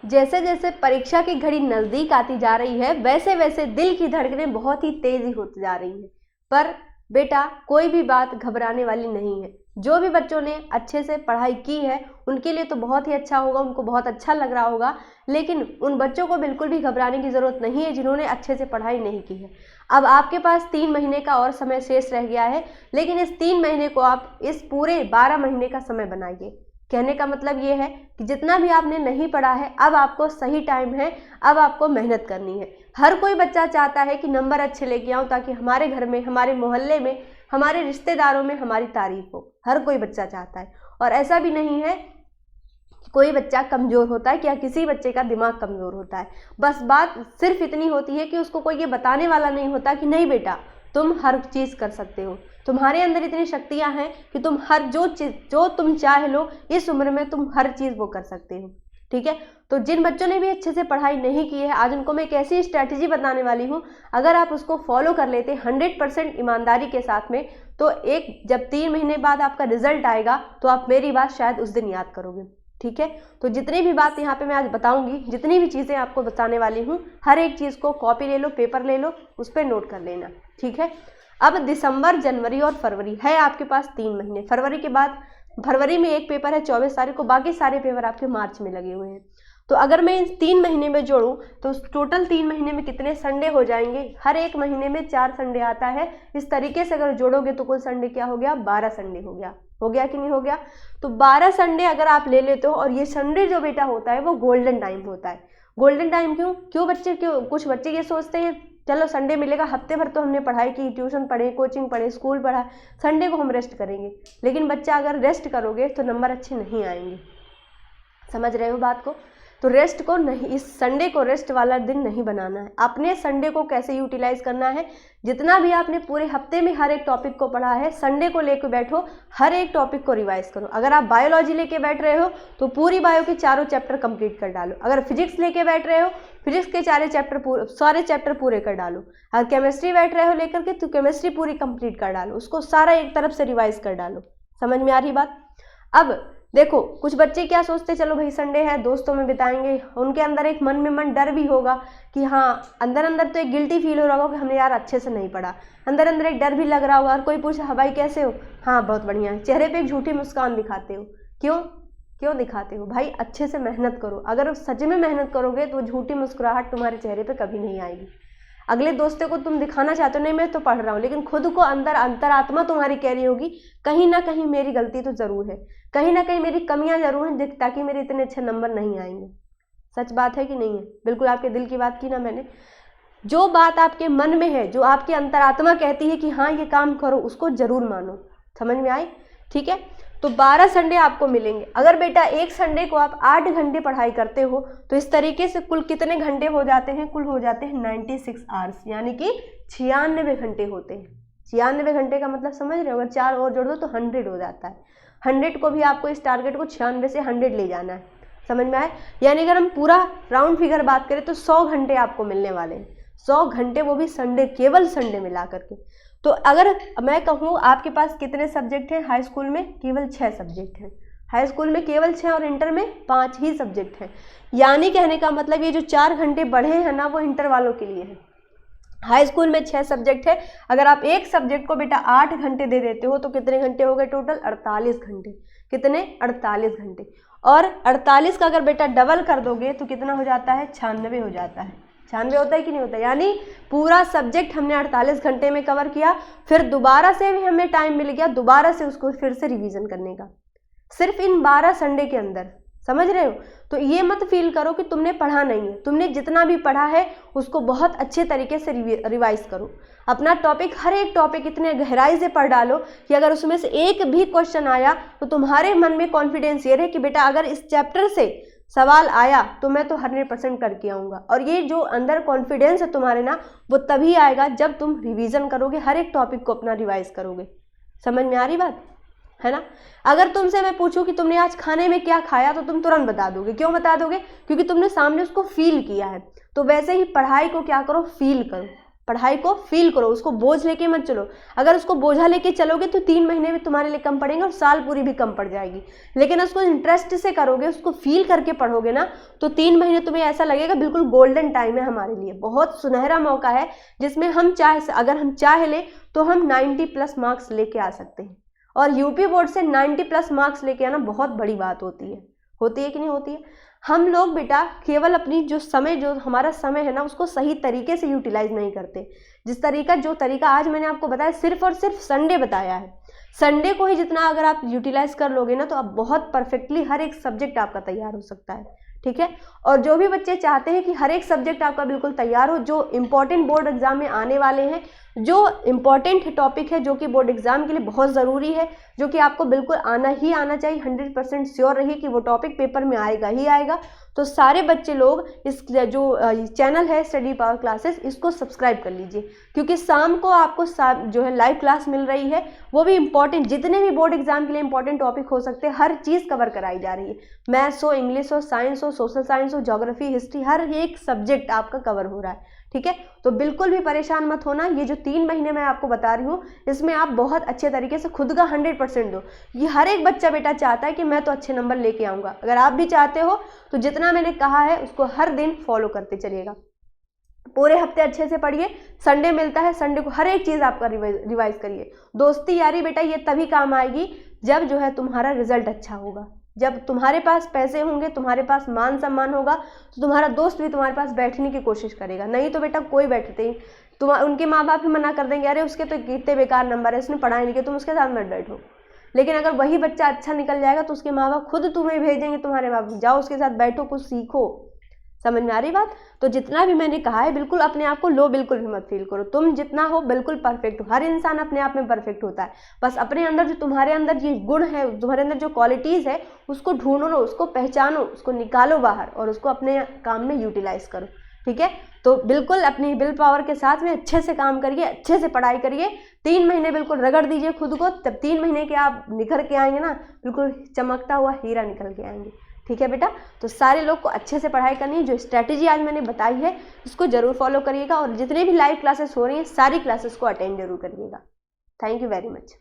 जैसे जैसे परीक्षा की घड़ी नज़दीक आती जा रही है वैसे वैसे दिल की धड़कनें बहुत ही तेज़ी होती जा रही हैं। पर बेटा कोई भी बात घबराने वाली नहीं है। जो भी बच्चों ने अच्छे से पढ़ाई की है उनके लिए तो बहुत ही अच्छा होगा, उनको बहुत अच्छा लग रहा होगा, लेकिन उन बच्चों को बिल्कुल भी घबराने की ज़रूरत नहीं है जिन्होंने अच्छे से पढ़ाई नहीं की है। अब आपके पास 3 महीने का और समय शेष रह गया है, लेकिन इस 3 महीने को आप इस पूरे 12 महीने का समय बनाइए। कहने का मतलब ये है कि जितना भी आपने नहीं पढ़ा है अब आपको सही टाइम है, अब आपको मेहनत करनी है। हर कोई बच्चा चाहता है कि नंबर अच्छे लेके आऊँ ताकि हमारे घर में, हमारे मोहल्ले में, हमारे रिश्तेदारों में हमारी तारीफ हो। हर कोई बच्चा चाहता है। और ऐसा भी नहीं है कि कोई बच्चा कमज़ोर होता है, क्या किसी बच्चे का दिमाग कमज़ोर होता है। बस बात सिर्फ इतनी होती है कि उसको कोई ये बताने वाला नहीं होता कि नहीं बेटा तुम हर चीज़ कर सकते हो, तुम्हारे अंदर इतनी शक्तियां हैं कि तुम हर जो तुम चाहे लो इस उम्र में तुम हर चीज़ वो कर सकते हो। ठीक है, तो जिन बच्चों ने भी अच्छे से पढ़ाई नहीं की है आज उनको मैं एक ऐसी स्ट्रैटेजी बताने वाली हूँ, अगर आप उसको फॉलो कर लेते 100% ईमानदारी के साथ में, तो जब 3 महीने बाद आपका रिजल्ट आएगा तो आप मेरी बात शायद उस दिन याद करोगे। ठीक है, तो जितनी भी बात यहाँ पे मैं आज बताऊंगी, जितनी भी चीज़ें आपको बताने वाली हूँ, हर एक चीज़ को कॉपी ले लो, पेपर ले लो, उस पर नोट कर लेना। ठीक है, अब दिसंबर, जनवरी और फरवरी है आपके पास 3 महीने। फरवरी के बाद, फरवरी में एक पेपर है 24 तारीख को, बाकी सारे पेपर आपके मार्च में लगे हुए हैं। तो अगर मैं इन 3 महीने में जोड़ूं तो टोटल 3 महीने में कितने संडे हो जाएंगे? हर एक महीने में 4 संडे आता है। इस तरीके से अगर जोड़ोगे तो कुल संडे क्या हो गया? 12 संडे हो गया। हो गया कि नहीं हो गया? तो 12 संडे अगर आप ले लेते हो, और ये संडे जो बेटा होता है वो गोल्डन टाइम होता है। गोल्डन टाइम क्यों कुछ बच्चे ये सोचते हैं चलो संडे मिलेगा, हफ्ते भर तो हमने पढ़ाई की, ट्यूशन पढ़े, कोचिंग पढ़े, स्कूल पढ़ा, संडे को हम रेस्ट करेंगे। लेकिन बच्चा अगर रेस्ट करोगे तो नंबर अच्छे नहीं आएंगे। समझ रहे हो बात को? तो रेस्ट को नहीं, इस संडे को रेस्ट वाला दिन नहीं बनाना है। अपने संडे को कैसे यूटिलाइज करना है, जितना भी आपने पूरे हफ्ते में हर एक टॉपिक को पढ़ा है, संडे को लेकर बैठो, हर एक टॉपिक को रिवाइज करो। अगर आप बायोलॉजी लेके बैठ रहे हो तो पूरी बायो के चारों चैप्टर कंप्लीट कर डालो। अगर फिजिक्स लेके बैठ रहे हो, फिजिक्स के सारे चैप्टर पूरे कर डालो। अगर केमिस्ट्री बैठ रहे हो लेकर के तो केमिस्ट्री पूरी कंप्लीट कर डालो, उसको सारा एक तरफ से रिवाइज कर डालो। समझ में आ रही बात? अब देखो कुछ बच्चे क्या सोचते, चलो भाई संडे है दोस्तों में बिताएंगे, उनके अंदर एक मन में मन डर भी होगा कि हाँ, अंदर अंदर तो एक गिल्टी फील हो रहा होगा कि हमने यार अच्छे से नहीं पढ़ा, अंदर अंदर एक डर भी लग रहा होगा। और कोई पूछे हाँ भाई कैसे हो, हाँ बहुत बढ़िया है, चेहरे पे एक झूठी मुस्कान दिखाते हो। क्यों दिखाते हो भाई? अच्छे से मेहनत करो। अगर सच में मेहनत करोगे तो झूठी मुस्कुराहट तुम्हारे चेहरे पे कभी नहीं आएगी। अगले दोस्तों को तुम दिखाना चाहते हो नहीं मैं तो पढ़ रहा हूँ, लेकिन खुद को अंदर अंतरात्मा तुम्हारी कह रही होगी कहीं ना कहीं मेरी गलती तो जरूर है, कहीं ना कहीं मेरी कमियां जरूर हैं ताकि मेरे इतने अच्छे नंबर नहीं आएंगे। सच बात है कि नहीं है? बिल्कुल आपके दिल की बात की ना मैंने। जो बात आपके मन में है, जो आपकी अंतरात्मा कहती है कि हाँ ये काम करो, उसको जरूर मानो। समझ में आई? ठीक है, तो 12 संडे आपको मिलेंगे। अगर बेटा एक संडे को आप 8 घंटे पढ़ाई करते हो तो इस तरीके से कुल कितने घंटे हो जाते हैं? कुल हो जाते हैं 96 आवर्स, यानी कि 96 घंटे होते हैं। 96 घंटे का मतलब समझ रहे हो? अगर 4 और जोड़ दो तो 100 हो जाता है। 100 को भी आपको इस टारगेट को 96 से 100 ले जाना है। समझ में आए? यानी अगर हम पूरा राउंड फिगर बात करें तो 100 घंटे आपको मिलने वाले हैं। 100 घंटे, वो भी संडे, केवल संडे मिला करके। तो अगर मैं कहूँ आपके पास कितने सब्जेक्ट हैं? हाई स्कूल में केवल 6 सब्जेक्ट हैं। हाई स्कूल में केवल 6 और इंटर में 5 ही सब्जेक्ट हैं। यानी कहने का मतलब ये जो 4 घंटे बढ़े हैं ना वो इंटर वालों के लिए है। हाई स्कूल में 6 सब्जेक्ट है। अगर आप एक सब्जेक्ट को बेटा 8 घंटे दे देते हो तो कितने घंटे हो गए टोटल? 48 घंटे। कितने? 48 घंटे। और 48 का अगर बेटा डबल कर दोगे तो कितना हो जाता है? 96 हो जाता है। 96 होता है कि नहीं होता? यानी पूरा सब्जेक्ट हमने 48 घंटे में कवर किया। फिर दोबारा से भी हमें टाइम मिल गया दोबारा से उसको फिर से रिवीजन करने का, सिर्फ इन 12 संडे के अंदर। समझ रहे हो? तो ये मत फील करो कि तुमने पढ़ा नहीं है। तुमने जितना भी पढ़ा है उसको बहुत अच्छे तरीके से रिवाइज करो। अपना टॉपिक, हर एक टॉपिक इतने गहराई से पढ़ डालो कि अगर उसमें से एक भी क्वेश्चन आया तो तुम्हारे मन में कॉन्फिडेंस ये रहे कि बेटा अगर इस चैप्टर से सवाल आया तो मैं तो 100% करके आऊँगा। और ये जो अंदर कॉन्फिडेंस है तुम्हारे ना, वो तभी आएगा जब तुम रिवीजन करोगे, हर एक टॉपिक को अपना रिवाइज करोगे। समझ में आ रही बात है ना? अगर तुमसे मैं पूछूं कि तुमने आज खाने में क्या खाया तो तुम तुरंत बता दोगे। क्यों बता दोगे? क्योंकि तुमने सामने उसको फील किया है। तो वैसे ही पढ़ाई को क्या करो? फील करो। पढ़ाई को फील करो, उसको बोझ लेके मत चलो। अगर उसको बोझा लेके चलोगे तो 3 महीने भी तुम्हारे लिए कम पड़ेंगे और साल पूरी भी कम पड़ जाएगी। लेकिन उसको इंटरेस्ट से करोगे, उसको फील करके पढ़ोगे ना, तो 3 महीने तुम्हें ऐसा लगेगा बिल्कुल गोल्डन टाइम है हमारे लिए, बहुत सुनहरा मौका है, जिसमें हम अगर हम चाह ले तो हम 90+ मार्क्स लेके आ सकते हैं। और यूपी बोर्ड से 90+ मार्क्स लेके आना बहुत बड़ी बात होती है कि नहीं होती है। हम लोग बेटा केवल अपनी जो हमारा समय है ना, उसको सही तरीके से यूटिलाइज नहीं करते। जो तरीका आज मैंने आपको बताया, सिर्फ और सिर्फ संडे बताया है। संडे को ही जितना अगर आप यूटिलाइज कर लोगे ना, तो आप बहुत परफेक्टली हर एक सब्जेक्ट आपका तैयार हो सकता है, ठीक है। और जो भी बच्चे चाहते हैं कि हर एक सब्जेक्ट आपका बिल्कुल तैयार हो, जो इंपॉर्टेंट बोर्ड एग्जाम में आने वाले हैं, जो इंपॉर्टेंट टॉपिक है, जो कि बोर्ड एग्जाम के लिए बहुत ज़रूरी है, जो कि आपको बिल्कुल आना ही आना चाहिए, 100% श्योर रहिए कि वो टॉपिक पेपर में आएगा ही आएगा। तो सारे बच्चे लोग इस जो चैनल है स्टडी पावर क्लासेस, इसको सब्सक्राइब कर लीजिए, क्योंकि शाम को आपको जो है लाइव क्लास मिल रही है, वो भी इंपॉर्टेंट, जितने भी बोर्ड एग्जाम के लिए इंपॉर्टेंट टॉपिक हो सकते हैं, हर चीज़ कवर कराई जा रही है। मैथ्स हो, इंग्लिश हो, साइंस हो, सोशल साइंस हो, ज्योग्राफी, हिस्ट्री, हर एक सब्जेक्ट आपका कवर हो रहा है, ठीक है। तो बिल्कुल भी परेशान मत होना। ये जो 3 महीने मैं आपको बता रही हूँ, इसमें आप बहुत अच्छे तरीके से खुद का 100% दो। ये हर एक बच्चा बेटा चाहता है कि मैं तो अच्छे नंबर लेके आऊँगा। अगर आप भी चाहते हो तो जितना मैंने कहा है उसको हर दिन फॉलो करते चलिएगा। पूरे हफ्ते अच्छे से पढ़िए, संडे मिलता है, संडे को हर एक चीज़ आपका रिवाइज करिए। दोस्ती यारी बेटा ये तभी काम आएगी जब जो है तुम्हारा रिजल्ट अच्छा होगा, जब तुम्हारे पास पैसे होंगे, तुम्हारे पास मान सम्मान होगा, तो तुम्हारा दोस्त भी तुम्हारे पास बैठने की कोशिश करेगा। नहीं तो बेटा कोई बैठते ही उनके माँ बाप ही मना कर देंगे, अरे उसके तो कितने बेकार नंबर है, उसने पढ़ाई नहीं किया, तुम उसके साथ मत बैठो। लेकिन अगर वही बच्चा अच्छा निकल जाएगा तो उसके माँ बाप खुद तुम्हें भेजेंगे, तुम्हारे बाप, जाओ उसके साथ बैठो, कुछ सीखो। समझ में आ रही बात? तो जितना भी मैंने कहा है, बिल्कुल अपने आप को लो बिल्कुल भी मत फील करो। तुम जितना हो बिल्कुल परफेक्ट हो। हर इंसान अपने आप में परफेक्ट होता है। बस अपने अंदर जो तुम्हारे अंदर ये गुण है, तुम्हारे अंदर जो क्वालिटीज़ है, उसको ढूंढो, उसको पहचानो, उसको निकालो बाहर और उसको अपने काम में यूटिलाइज करो, ठीक है। तो बिल्कुल अपनी विल पावर के साथ में अच्छे से काम करिए, अच्छे से पढ़ाई करिए। 3 महीने बिल्कुल रगड़ दीजिए खुद को, तब 3 महीने के आप निखर के आएंगे ना, बिल्कुल चमकता हुआ हीरा निकल के आएंगे, ठीक है बेटा। तो सारे लोग को अच्छे से पढ़ाई करनी है। जो स्ट्रैटेजी आज मैंने बताई है इसको जरूर फॉलो करिएगा, और जितने भी लाइव क्लासेस हो रही हैं सारी क्लासेस को अटेंड जरूर करिएगा। Thank you very much.